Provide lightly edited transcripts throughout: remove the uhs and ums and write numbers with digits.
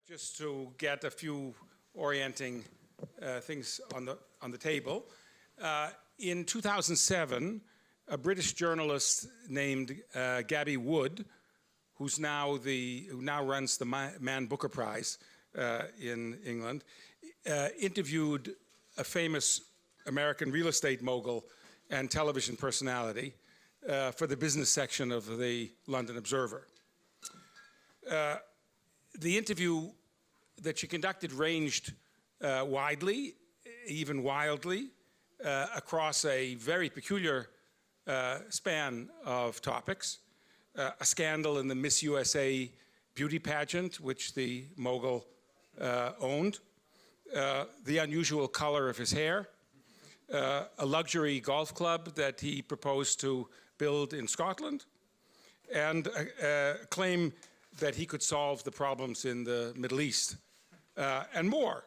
Just to get a few orienting things on the table. In 2007, a British journalist named Gabby Wood, who now runs the Man Booker Prize in England, interviewed a famous American real estate mogul and television personality for the business section of the London Observer. The interview that she conducted ranged widely, even wildly, across a very peculiar span of topics. A scandal in the Miss USA beauty pageant, which the mogul owned, the unusual color of his hair, a luxury golf club that he proposed to build in Scotland, and a claim that he could solve the problems in the Middle East, and more.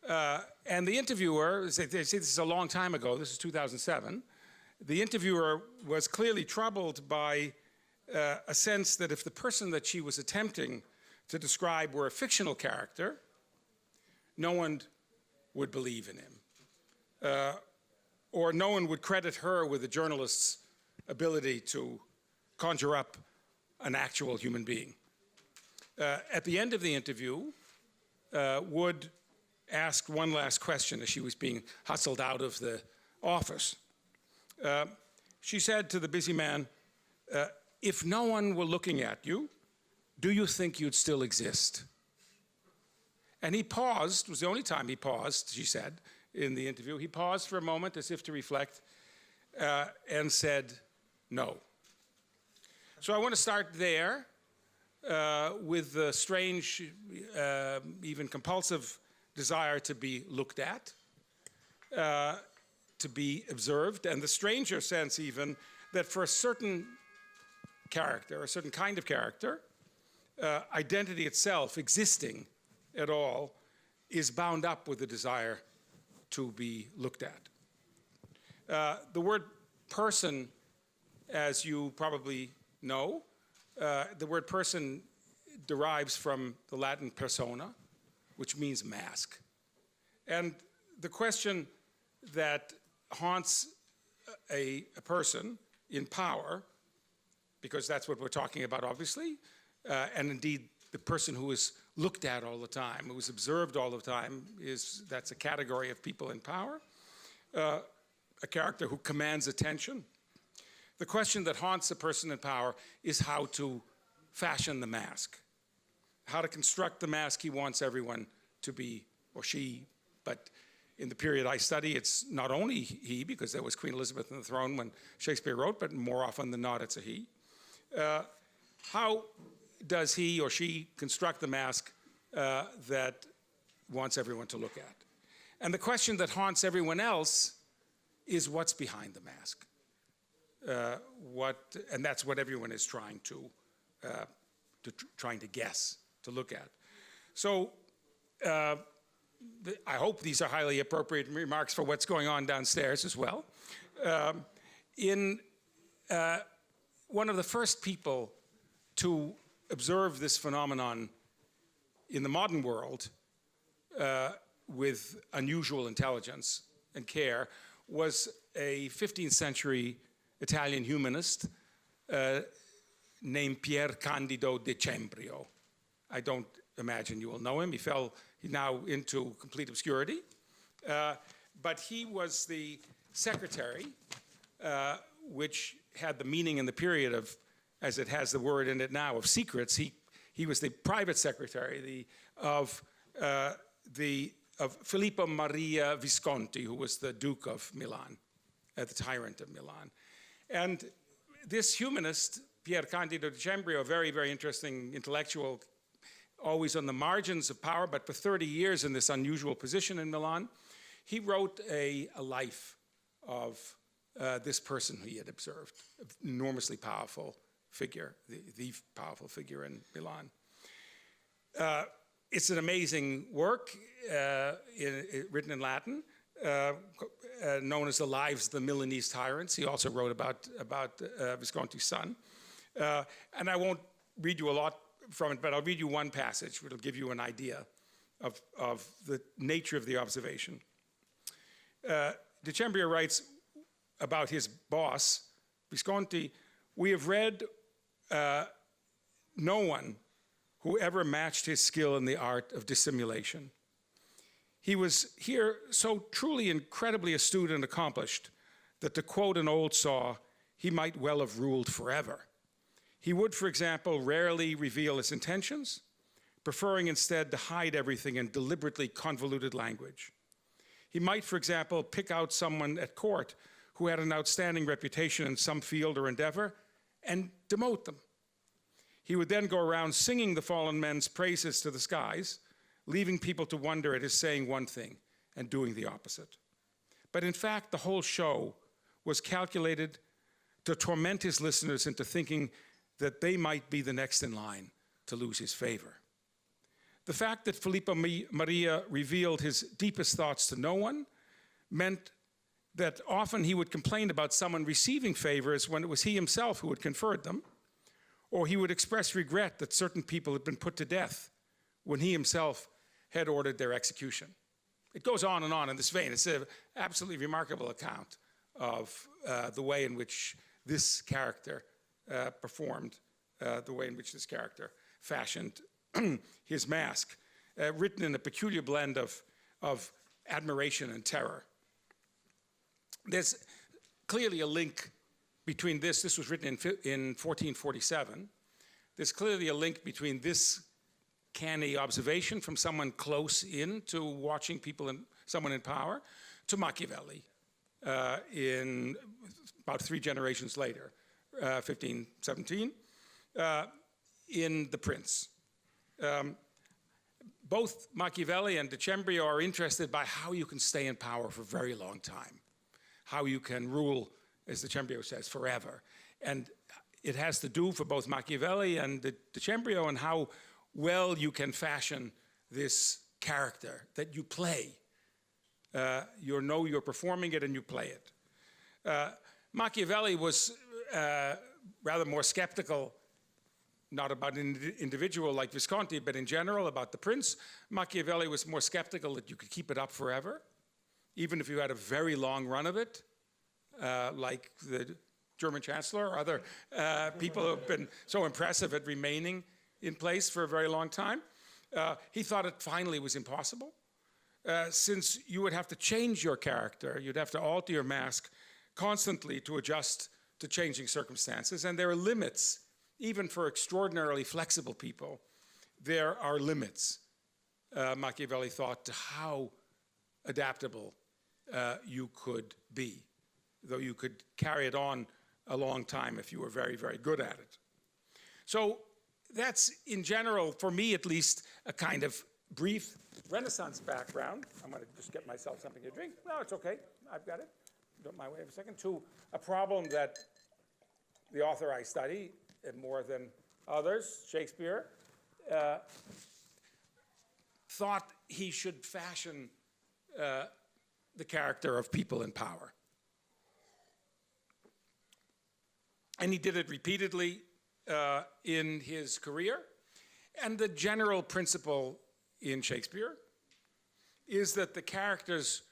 And the interviewer, they say this is a long time ago, this is 2007, the interviewer was clearly troubled by a sense that if the person that she was attempting to describe were a fictional character, no one would believe in him. Or no one would credit her with a journalist's ability to conjure up an actual human being. At the end of the interview, Wood asked one last question as she was being hustled out of the office. She said to the busy man, if no one were looking at you, do you think you'd still exist? And he paused, it was the only time he paused, she said, in the interview. He paused for a moment as if to reflect and said, no. So I want to start there with the strange, even compulsive desire to be looked at, to be observed, and the stranger sense even that for a certain character, a certain kind of character, identity itself, existing at all, is bound up with the desire to be looked at. The word person, as you probably know, the word person derives from the Latin persona, which means mask. And the question that haunts a person in power, because that's what we're talking about, obviously, and indeed the person who is looked at all the time, who is observed all the time, that's a category of people in power, a character who commands attention. The question that haunts a person in power is how to fashion the mask, how to construct the mask he wants everyone to be, or she, but in the period I study, it's not only he, because there was Queen Elizabeth on the throne when Shakespeare wrote, but more often than not, it's a he. How does he or she construct the mask that wants everyone to look at? And the question that haunts everyone else is what's behind the mask? And that's what everyone is trying to guess, to look at. So I hope these are highly appropriate remarks for what's going on downstairs as well. One of the first people to observe this phenomenon in the modern world with unusual intelligence and care was a 15th century Italian humanist named Pier Candido de Cembrio. I don't imagine you will know him. He's now into complete obscurity. But he was the secretary, which had the meaning in the period of, as it has the word in it now, of secrets. He was the private secretary of Filippo Maria Visconti, who was the Duke of Milan, the tyrant of Milan. And this humanist, Pier Candido de Cembrio, a very, very interesting intellectual, always on the margins of power, but for 30 years in this unusual position in Milan, he wrote a life of this person who he had observed, an enormously powerful figure, the powerful figure in Milan. It's an amazing work, written in Latin, known as The Lives of the Milanese Tyrants. He also wrote about Visconti Son. And I won't read you a lot from it, but I'll read you one passage which will give you an idea of the nature of the observation. Decembrio writes about his boss, Visconti, "We have read no one who ever matched his skill in the art of dissimulation. He was here so truly incredibly astute and accomplished that, to quote an old saw, he might well have ruled forever. He would, for example, rarely reveal his intentions, preferring instead to hide everything in deliberately convoluted language. He might, for example, pick out someone at court who had an outstanding reputation in some field or endeavor and demote them. He would then go around singing the fallen men's praises to the skies, leaving people to wonder at his saying one thing and doing the opposite. But in fact, the whole show was calculated to torment his listeners into thinking that they might be the next in line to lose his favor. The fact that Filippo Maria revealed his deepest thoughts to no one meant that often he would complain about someone receiving favors when it was he himself who had conferred them, or he would express regret that certain people had been put to death when he himself had ordered their execution." It goes on in this vein. It's an absolutely remarkable account of the way in which this character performed, the way in which this character fashioned his mask, written in a peculiar blend of admiration and terror. There's clearly a link between this was written in 1447. There's clearly a link between this canny observation from someone close in to watching someone in power, to Machiavelli in about 3 generations later, 1517, in The Prince. Both Machiavelli and Decembrio are interested by how you can stay in power for a very long time, how you can rule, as Decembrio says, forever. And it has to do for both Machiavelli and Decembrio and how well you can fashion this character that you play. You know you're performing it and you play it. Machiavelli was rather more skeptical, not about an individual like Visconti, but in general about the prince. Machiavelli was more skeptical that you could keep it up forever, even if you had a very long run of it, like the German chancellor or other people who have been so impressive at remaining in place for a very long time. He thought it finally was impossible, since you would have to change your character, you'd have to alter your mask constantly to adjust to changing circumstances, and there are limits. Even for extraordinarily flexible people, there are limits, Machiavelli thought, to how adaptable you could be, though you could carry it on a long time if you were very, very good at it. So that's, in general, for me at least, a kind of brief Renaissance background. I'm going to just get myself something to drink. No, it's okay. I've got it. Don't mind wait a second. To a problem that the author I study, and more than others, Shakespeare, thought he should fashion the character of people in power. And he did it repeatedly in his career. And the general principle in Shakespeare is that the characters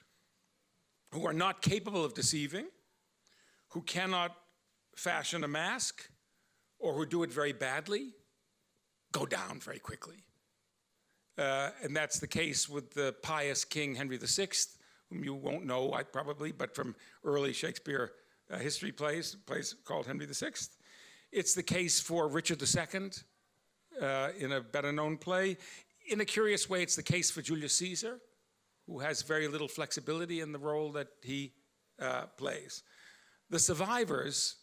who are not capable of deceiving, who cannot fashion a mask, or who do it very badly, go down very quickly. And that's the case with the pious King Henry VI, whom you won't know probably, but from early Shakespeare history plays called Henry VI. It's the case for Richard II in a better known play. In a curious way, it's the case for Julius Caesar, who has very little flexibility in the role that he plays. The survivors,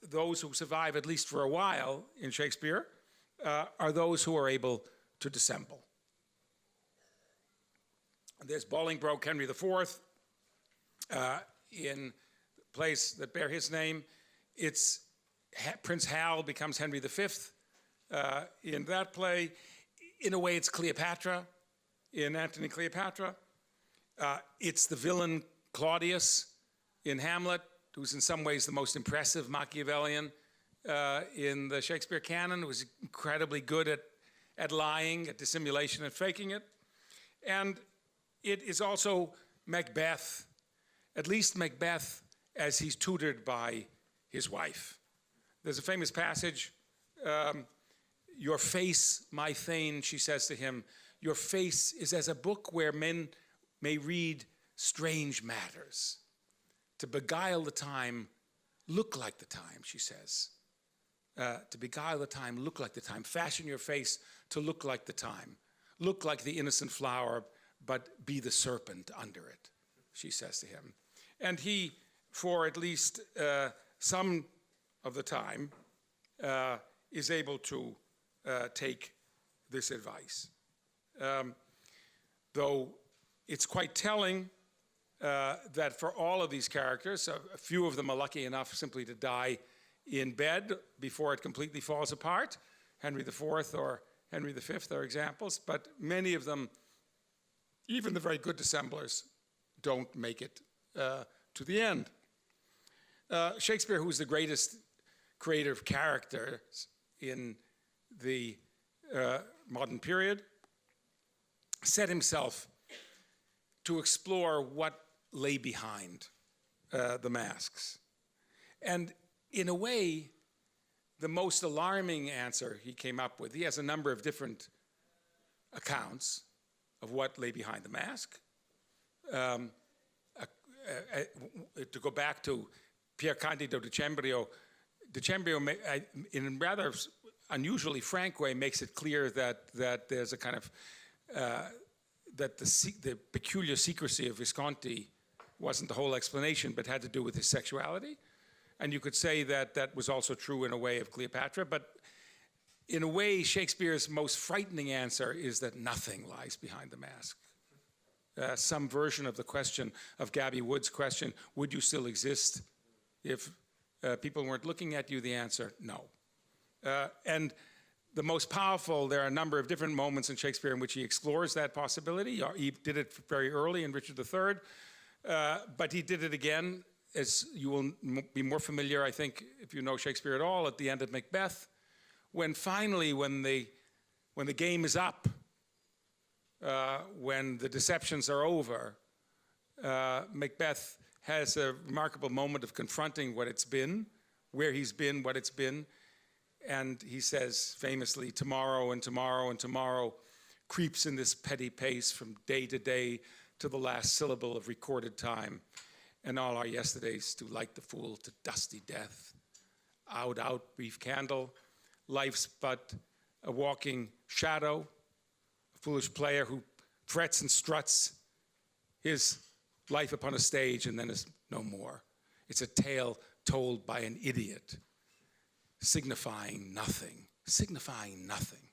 those who survive at least for a while in Shakespeare, are those who are able to dissemble. There's Bolingbroke Henry IV in plays that bear his name. It's Prince Hal becomes Henry V in that play. In a way, it's Cleopatra in Antony Cleopatra. It's the villain Claudius in Hamlet, who's in some ways the most impressive Machiavellian in the Shakespeare canon, was incredibly good at lying, at dissimulation and faking it. And it is also Macbeth, at least Macbeth as he's tutored by his wife. There's a famous passage, your face, my Thane, she says to him, your face is as a book where men may read strange matters. To beguile the time, look like the time, she says. To beguile the time, look like the time. Fashion your face to look like the time. Look like the innocent flower, but be the serpent under it, she says to him. And he, for at least some of the time, is able to take this advice. Though it's quite telling that for all of these characters, a few of them are lucky enough simply to die in bed before it completely falls apart. Henry IV or Henry V are examples, but many of them, even the very good dissemblers, don't make it to the end. Shakespeare, who's the greatest creator of characters in the modern period, set himself to explore what lay behind the masks. And in a way, the most alarming answer he came up with, he has a number of different accounts of what lay behind the mask. To go back to Pier Candido Decembrio, in a rather unusually frank way, makes it clear that there's a kind of, that the peculiar secrecy of Visconti wasn't the whole explanation, but had to do with his sexuality. And you could say that that was also true in a way of Cleopatra, but in a way, Shakespeare's most frightening answer is that nothing lies behind the mask. Some version of the question, of Gabby Wood's question, would you still exist if people weren't looking at you? The answer, no. And the most powerful, there are a number of different moments in Shakespeare in which he explores that possibility. He did it very early in Richard III, but he did it again, as you will be more familiar, I think, if you know Shakespeare at all, at the end of Macbeth, when finally, when the game is up, when the deceptions are over, Macbeth has a remarkable moment of confronting what it's been, where he's been, what it's been, and he says famously, tomorrow and tomorrow and tomorrow creeps in this petty pace from day to day to the last syllable of recorded time, and all our yesterdays to light the fool to dusty death. Out, out, brief candle, life's but a walking shadow, a foolish player who frets and struts his life upon a stage and then is no more. It's a tale told by an idiot, signifying nothing, signifying nothing.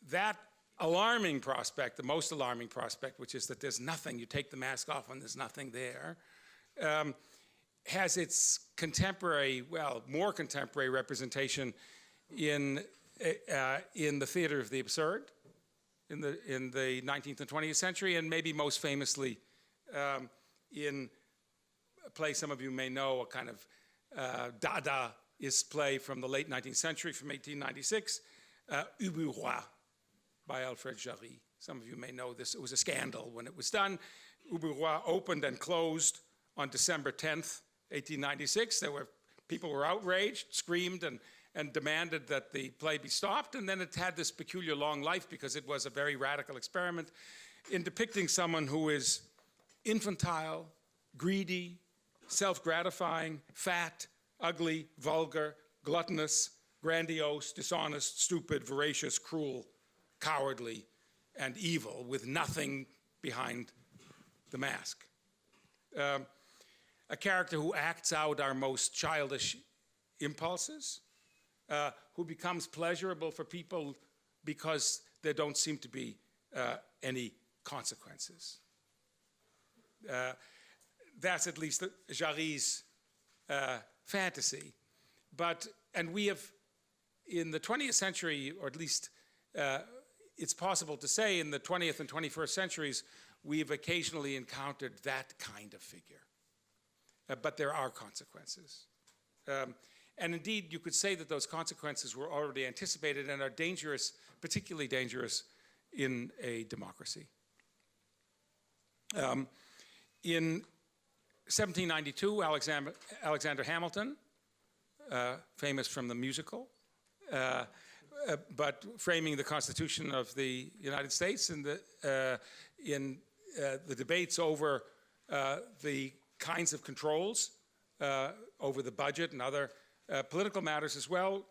That alarming prospect, the most alarming prospect, which is that there's nothing, you take the mask off and there's nothing there, has its contemporary, well, more contemporary representation in the theater of the absurd in the 19th and 20th century, and maybe most famously in a play some of you may know, a kind of Dadaist play from the late 19th century, from 1896, Ubu Roi, by Alfred Jarry. Some of you may know this. It was a scandal when it was done. Ubu Roi opened and closed on December 10th, 1896. People were outraged, screamed, and demanded that the play be stopped. And then it had this peculiar long life because it was a very radical experiment in depicting someone who is infantile, greedy, self-gratifying, fat, ugly, vulgar, gluttonous, grandiose, dishonest, stupid, voracious, cruel, cowardly, and evil, with nothing behind the mask. A character who acts out our most childish impulses, who becomes pleasurable for people because there don't seem to be any consequences. That's at least Jarry's fantasy. And we have, in the 20th century, or at least it's possible to say in the 20th and 21st centuries, we've occasionally encountered that kind of figure. but there are consequences. And indeed, you could say that those consequences were already anticipated and are dangerous, particularly dangerous in a democracy. In 1792, Alexander Hamilton, famous from the musical, but framing the Constitution of the United States in the debates over the kinds of controls over the budget and other political matters as well,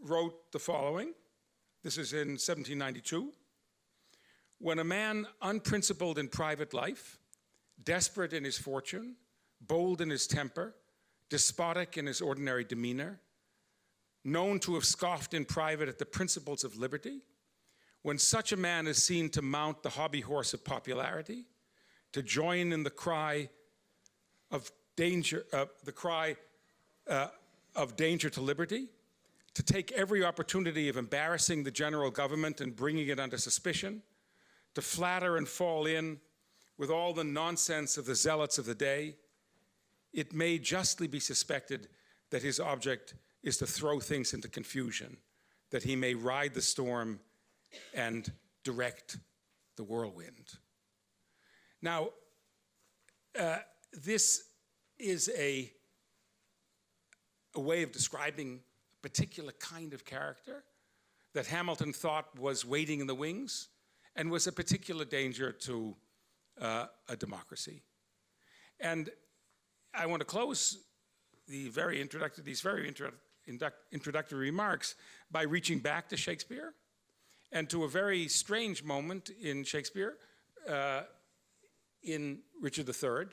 wrote the following. This is in 1792. When a man unprincipled in private life, desperate in his fortune, bold in his temper, despotic in his ordinary demeanor, known to have scoffed in private at the principles of liberty, when such a man is seen to mount the hobby horse of popularity, to join in the cry of danger, of danger to liberty, to take every opportunity of embarrassing the general government and bringing it under suspicion, to flatter and fall in with all the nonsense of the zealots of the day, it may justly be suspected that his object is to throw things into confusion, that he may ride the storm and direct the whirlwind. Now, this is a way of describing a particular kind of character that Hamilton thought was waiting in the wings and was a particular danger to a democracy. And I want to close these very introductory remarks by reaching back to Shakespeare and to a very strange moment in Shakespeare, in Richard III,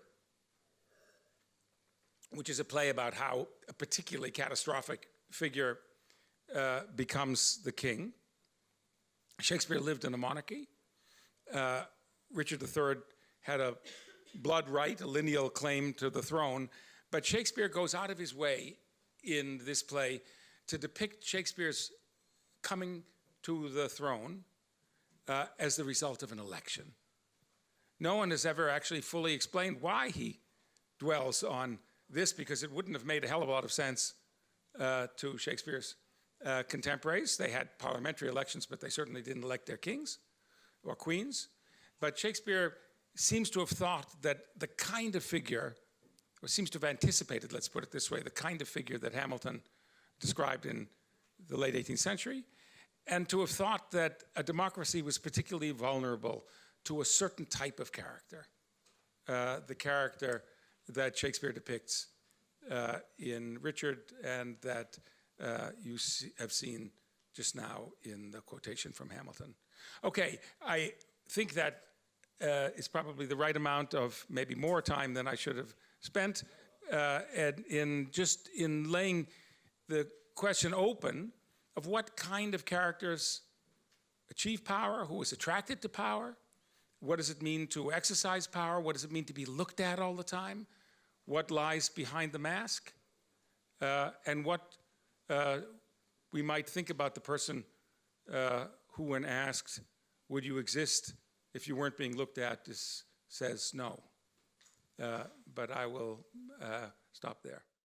which is a play about how a particularly catastrophic figure becomes the king. Shakespeare lived in a monarchy. Richard III had a blood right, a lineal claim to the throne, but Shakespeare goes out of his way in this play to depict Shakespeare's coming to the throne as the result of an election. No one has ever actually fully explained why he dwells on this, because it wouldn't have made a hell of a lot of sense to Shakespeare's contemporaries. They had parliamentary elections, but they certainly didn't elect their kings or queens. But Shakespeare seems to have thought that the kind of figure, or seems to have anticipated, let's put it this way, the kind of figure that Hamilton described in the late 18th century, and to have thought that a democracy was particularly vulnerable to a certain type of character, the character that Shakespeare depicts in Richard and that you have seen just now in the quotation from Hamilton. Okay, I think that is probably the right amount of maybe more time than I should have spent in laying the question open of what kind of characters achieve power, who is attracted to power, what does it mean to exercise power, what does it mean to be looked at all the time, what lies behind the mask, and what we might think about the person who, when asked, would you exist if you weren't being looked at, says no. But I will stop there.